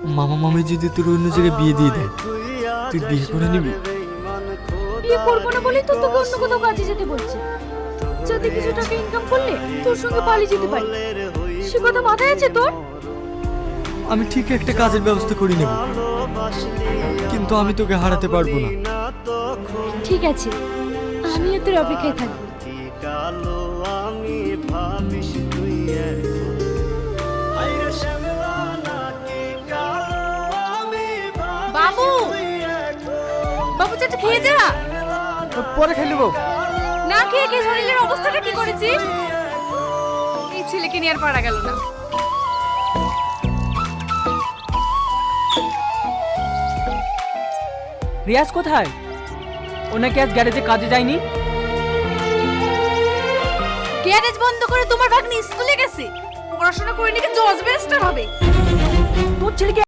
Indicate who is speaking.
Speaker 1: মামা মামি যদি তোর অন্য জায়গায় বিয়ে দিয়ে দেয়, তুই বিয়ে করে নিবি?
Speaker 2: বিয়ে করবো না বলেই তো তোকে অন্য কোথাও কাজে যেতে বলছে, যাতে কিছু টাকা ইনকাম করলে তোর সঙ্গে পালিয়ে যেতে পারি। সে কথা মাথায় আছে তোর?
Speaker 1: আমি ঠিক একটা কাজের ব্যবস্থা করে নেব, কিন্তু আমি তোকে হারাতে পারবো না।
Speaker 2: ঠিক আছে, আমিও তোর অপেক্ষায় থাকবো। বাবু, বাবু চাটা খেয়ে যা।
Speaker 1: পরে খেয়ে নেবো।
Speaker 2: না খেয়ে কে শরীরের অবস্থাটা কি করেছিস? এই ছেলেকে নিয়ে আর পারা গেল না।
Speaker 3: রিয়াজ কোথায়? ও নাকি আজ গ্যারেজে কাজে যায়নি?
Speaker 2: গ্যারেজ বন্ধ করে তোমার ভাগ্নি স্কুলে গেছে, পড়াশোনা করে নাকি জজ ব্যারিস্টার হবে।
Speaker 3: তোর ছেলেকে